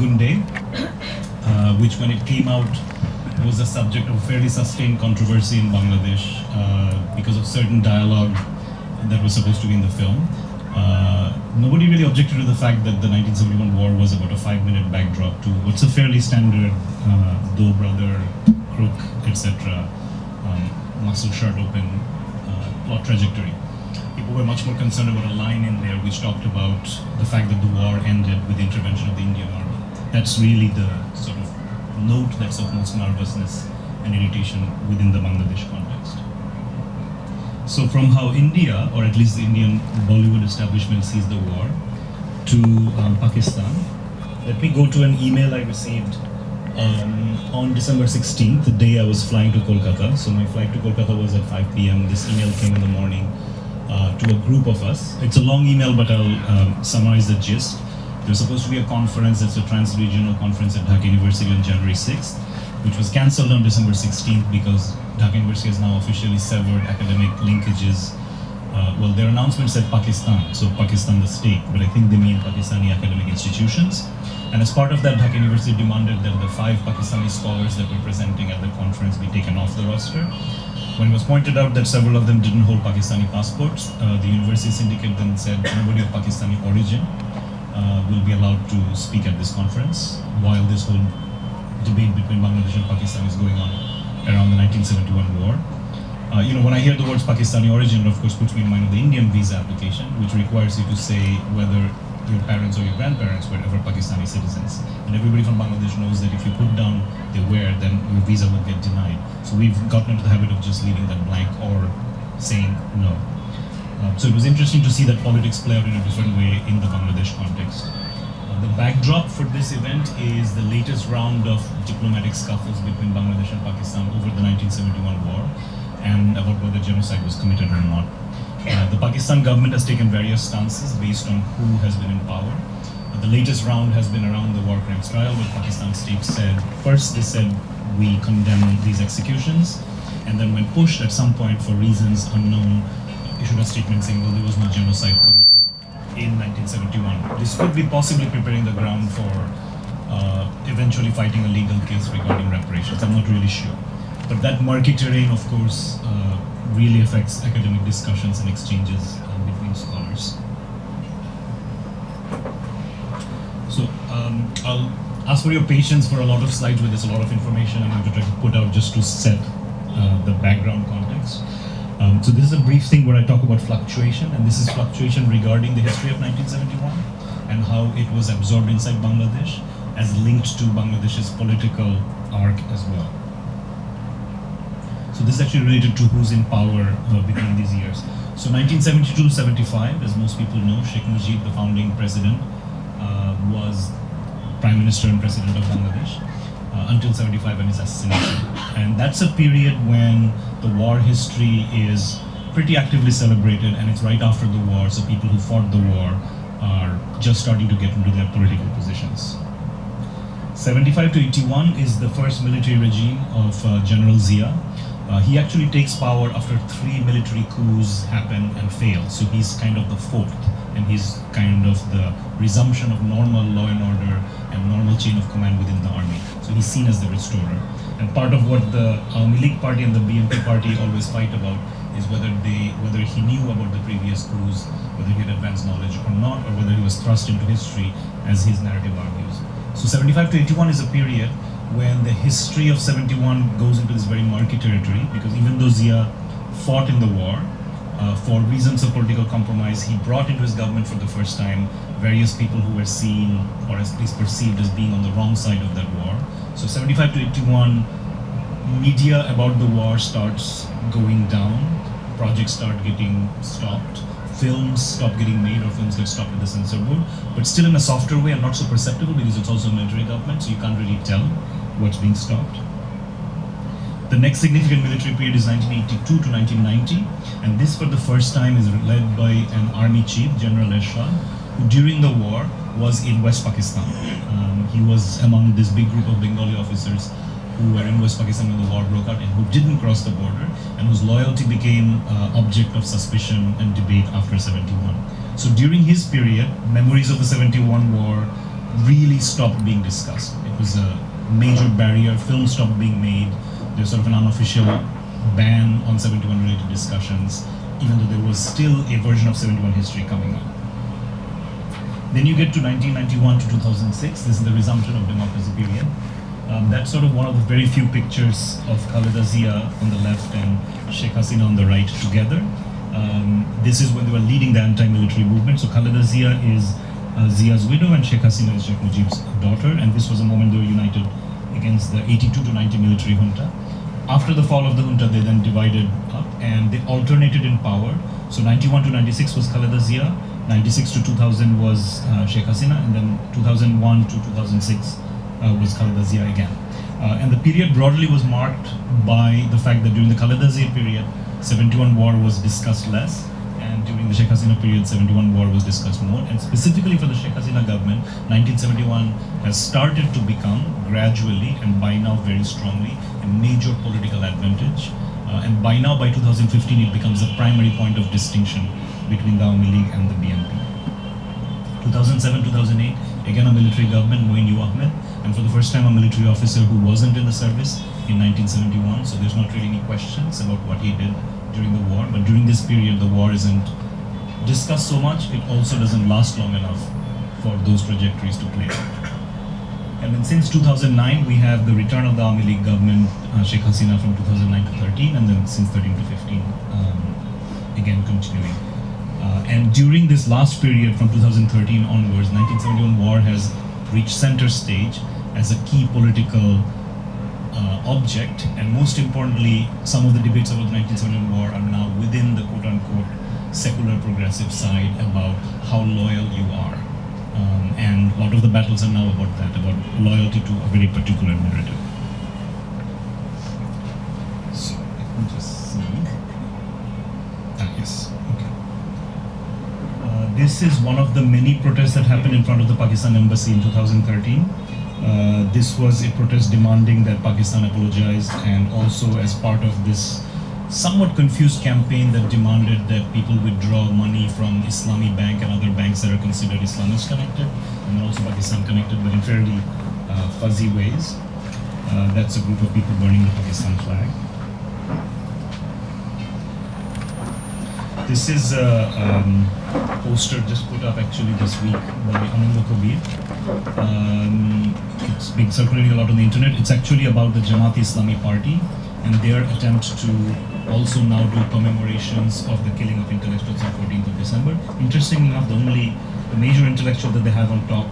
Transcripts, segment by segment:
Fagun Day, which when it came out was the subject of fairly sustained controversy in Bangladesh because of certain dialogue that was supposed to be in the film. Nobody really objected to the fact that the 1971 war was about a 5-minute backdrop to what's a fairly standard though brother, crook, etc. Muscle shirt open plot trajectory. People were much more concerned about a line in there which talked about the fact that the war ended with the intervention of the Indian army. That's really the sort of note that's of most nervousness and irritation within the Bangladesh context. So from how India, or at least the Indian Bollywood establishment, sees the war to Pakistan, let me go to an email I received on December 16th, the day I was flying to Kolkata. So my flight to Kolkata was at 5 p.m. This email came in the morning to a group of us. It's a long email, but I'll summarize the gist. There's supposed to be a conference, that's a trans-regional conference at Dhaka University on January 6th, which was cancelled on December 16th because Dhaka University has now officially severed academic linkages. Well, their announcement said Pakistan, so Pakistan the state, but I think they mean Pakistani academic institutions. And as part of that, Dhaka University demanded that the 5 Pakistani scholars that were presenting at the conference be taken off the roster. When it was pointed out that several of them didn't hold Pakistani passports, the university syndicate then said nobody of Pakistani origin will be allowed to speak at this conference, while this whole debate between Bangladesh and Pakistan is going on around the 1971 war. When I hear the words Pakistani origin, it of course puts me in mind of the Indian visa application, which requires you to say whether your parents or your grandparents were ever Pakistani citizens. And everybody from Bangladesh knows that if you put down they were, then your visa will get denied. So we've gotten into the habit of just leaving that blank or saying no. So it was interesting to see that politics play out in a different way in the Bangladesh context. The backdrop for this event is the latest round of diplomatic scuffles between Bangladesh and Pakistan over the 1971 war and about whether genocide was committed or not. The Pakistan government has taken various stances based on who has been in power. The latest round has been around the war crimes trial, where Pakistan state said, first they said we condemn these executions, and then when pushed at some point for reasons unknown, issued a statement saying, well, there was no genocide committed in 1971. This could be possibly preparing the ground for eventually fighting a legal case regarding reparations. I'm not really sure. But that murky terrain, of course, really affects academic discussions and exchanges between scholars. So I'll ask for your patience for a lot of slides where there's a lot of information I'm going to try to put out just to set the background context. So this is a brief thing where I talk about fluctuation, and this is fluctuation regarding the history of 1971 and how it was absorbed inside Bangladesh as linked to Bangladesh's political arc as well. So this is actually related to who's in power between these years. So 1972-75, as most people know, Sheikh Mujib, the founding president, was Prime Minister and President of Bangladesh until 75 and his assassination. And that's a period when the war history is pretty actively celebrated, and it's right after the war, so people who fought the war are just starting to get into their political positions. 75 to 81 is the first military regime of General Zia. He actually takes power after 3 military coups happen and fail, so he's kind of the 4th, and he's kind of the resumption of normal law and order and normal chain of command within the army. So he's seen as the restorer. And part of what the Awami League party and the BNP party always fight about is whether he knew about the previous coups, whether he had advanced knowledge or not, or whether he was thrust into history, as his narrative argues. So 75 to 81 is a period when the history of 71 goes into this very murky territory, because even though Zia fought in the war, for reasons of political compromise, he brought into his government for the first time various people who were seen, or at least perceived as being on the wrong side of that war. So 75 to 81, media about the war starts going down, projects start getting stopped, films stop getting made, or films get stopped at the censor board, but still in a softer way and not so perceptible because it's also a military government, so you can't really tell what's being stopped. The next significant military period is 1982 to 1990, and this for the first time is led by an army chief, General Ershad, who during the war was in West Pakistan. He was among this big group of Bengali officers who were in West Pakistan when the war broke out and who didn't cross the border, and whose loyalty became object of suspicion and debate after 71. So during his period, memories of the 71 war really stopped being discussed. It was a major barrier. Films stopped being made. There's sort of an unofficial ban on 71 related discussions, even though there was still a version of 71 history coming up. Then you get to 1991 to 2006. This is the resumption of democracy period. That's sort of one of the very few pictures of Khaleda Zia on the left and Sheikh Hasina on the right together. This is when they were leading the anti-military movement. So Khaleda Zia is Zia's widow and Sheikh Hasina is Sheikh Mujib's daughter. And this was a moment they were united against the 82 to 90 military junta. After the fall of the junta, they then divided up and they alternated in power. So 91 to 96 was Khaleda Zia, 96 to 2000 was Sheikh Hasina, and then 2001 to 2006 was Khaleda Zia again. And the period broadly was marked by the fact that during the Khaleda Zia period, 71 war was discussed less, and during the Sheikh Hasina period, 71 war was discussed more. And specifically for the Sheikh Hasina government, 1971 has started to become gradually and by now very strongly a major political advantage. And by now, by 2015, it becomes a primary point of distinction between the Awami League and the BNP. 2007-2008, again a military government, Moin Ahmed, and for the first time a military officer who wasn't in the service in 1971, so there's not really any questions about what he did during the war. But during this period, the war isn't discussed so much, it also doesn't last long enough for those trajectories to play out. And then since 2009, we have the return of the Awami League government, Sheikh Hasina from 2009 to 13, and then since 13 to 15, again continuing. And during this last period from 2013 onwards, 1971 war has reached center stage as a key political object, and most importantly, some of the debates about the 1971 war are now within the quote-unquote secular progressive side about how loyal you are. And a lot of the battles are now about that, about loyalty to a very particular narrative. So, let me just see. Yes, okay. This is one of the many protests that happened in front of the Pakistan embassy in 2013. This was a protest demanding that Pakistan apologize, and also as part of this somewhat confused campaign that demanded that people withdraw money from Islami Bank and other banks that are considered Islamist connected, and then also Pakistan connected, but in fairly fuzzy ways. That's a group of people burning the Pakistan flag. This is a poster just put up actually this week by Anand Kabir. It's being circulating a lot on the internet. It's actually about the Jamaat-e-Islami party and their attempt to also now do commemorations of the killing of intellectuals on 14th of December. Interestingly enough, the major intellectual that they have on top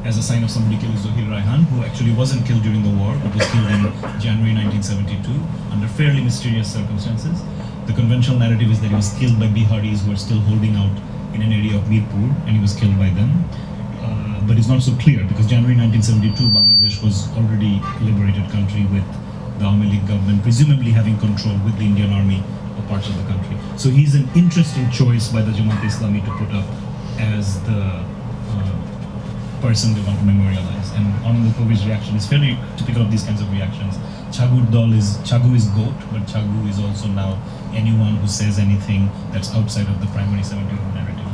as a sign of somebody killed is Zohir Raihan, who actually wasn't killed during the war, but was killed in January 1972 under fairly mysterious circumstances. The conventional narrative is that he was killed by Biharis who were still holding out in an area of Mirpur, and he was killed by them. But it's not so clear, because January 1972, Bangladesh was already a liberated country with the Awami League government presumably having control with the Indian army of parts of the country. So he's an interesting choice by the Jamaat-e-Islami to put up as the person they want to memorialize. And Anand Kabir's reaction is fairly typical of these kinds of reactions. Chagu is goat, but Chagu is also now anyone who says anything that's outside of the primary 71 narrative.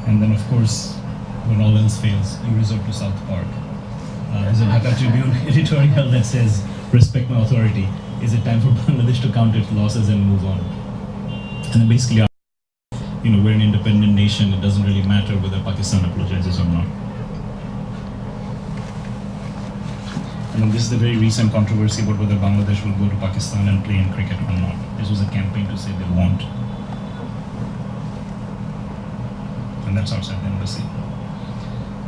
And then, of course, when all else fails, you resort to South Park. There's a Dhaka Tribune editorial that says, "Respect my authority. Is it time for Bangladesh to count its losses and move on?" And then basically, we're an independent nation. It doesn't really matter whether Pakistan apologizes or not. And then this is the very recent controversy about whether Bangladesh will go to Pakistan and play in cricket or not. This was a campaign to say they won't. And that's outside the embassy.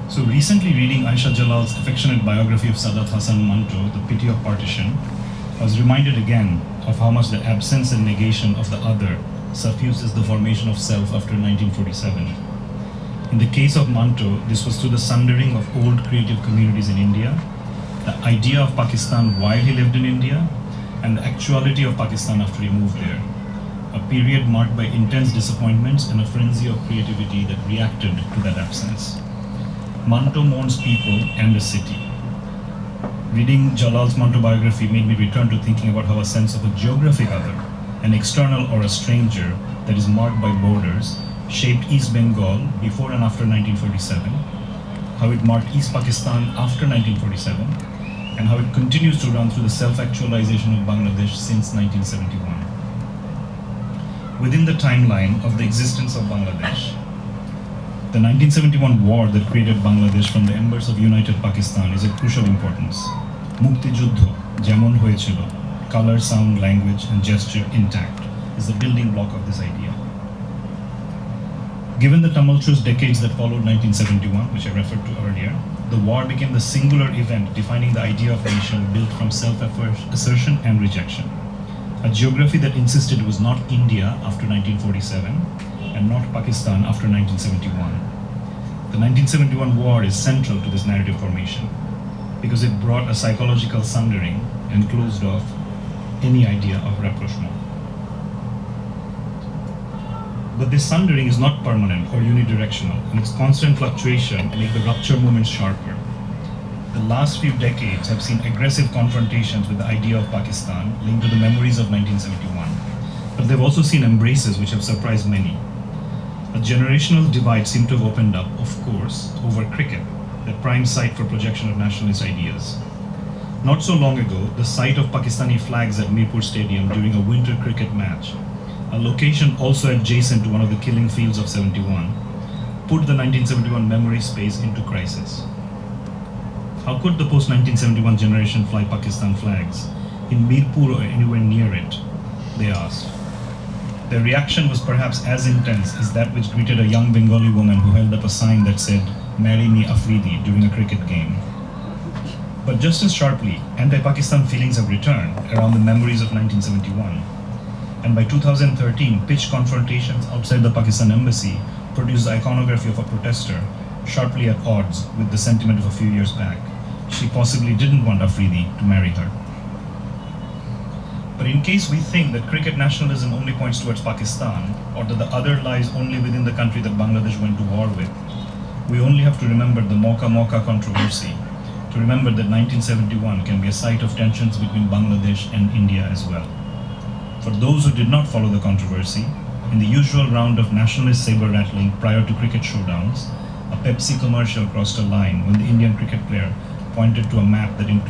So recently reading Aisha Jalal's affectionate biography of Sadat Hasan Manto, The Pity of Partition, I was reminded again of how much the absence and negation of the other suffuses the formation of self after 1947. In the case of Manto, this was through the sundering of old creative communities in India, the idea of Pakistan while he lived in India, and the actuality of Pakistan after he moved there. A period marked by intense disappointments and a frenzy of creativity that reacted to that absence. Manto mourns people and the city. Reading Jalal's Manto biography made me return to thinking about how a sense of a geographic other, an external or a stranger that is marked by borders, shaped East Bengal before and after 1947, how it marked East Pakistan after 1947, and how it continues to run through the self-actualization of Bangladesh since 1971. Within the timeline of the existence of Bangladesh, the 1971 war that created Bangladesh from the embers of united Pakistan is of crucial importance. Mukti Juddho, Jemon Hoyechilo, color, sound, language, and gesture intact is the building block of this idea. Given the tumultuous decades that followed 1971, which I referred to earlier, the war became the singular event defining the idea of nation built from self-assertion and rejection. A geography that insisted it was not India after 1947 and not Pakistan after 1971. The 1971 war is central to this narrative formation because it brought a psychological sundering and closed off any idea of rapprochement. But this sundering is not permanent or unidirectional, and its constant fluctuation make the rupture movement sharper. The last few decades have seen aggressive confrontations with the idea of Pakistan linked to the memories of 1971, but they've also seen embraces which have surprised many. A generational divide seemed to have opened up, of course, over cricket, the prime site for projection of nationalist ideas. Not so long ago, the sight of Pakistani flags at Mirpur Stadium during a winter cricket match, a location also adjacent to one of the killing fields of 71, put the 1971 memory space into crisis. How could the post-1971 generation fly Pakistan flags in Mirpur or anywhere near it? They asked. Their reaction was perhaps as intense as that which greeted a young Bengali woman who held up a sign that said, "Marry me Afridi," during a cricket game. But just as sharply, anti-Pakistan feelings have returned around the memories of 1971. And by 2013, pitched confrontations outside the Pakistan embassy produced the iconography of a protester sharply at odds with the sentiment of a few years back. She possibly didn't want Afridi to marry her. But in case we think that cricket nationalism only points towards Pakistan, or that the other lies only within the country that Bangladesh went to war with, we only have to remember the Mocha controversy, to remember that 1971 can be a site of tensions between Bangladesh and India as well. For those who did not follow the controversy, in the usual round of nationalist saber rattling prior to cricket showdowns, a Pepsi commercial crossed a line when the Indian cricket player pointed to a map that included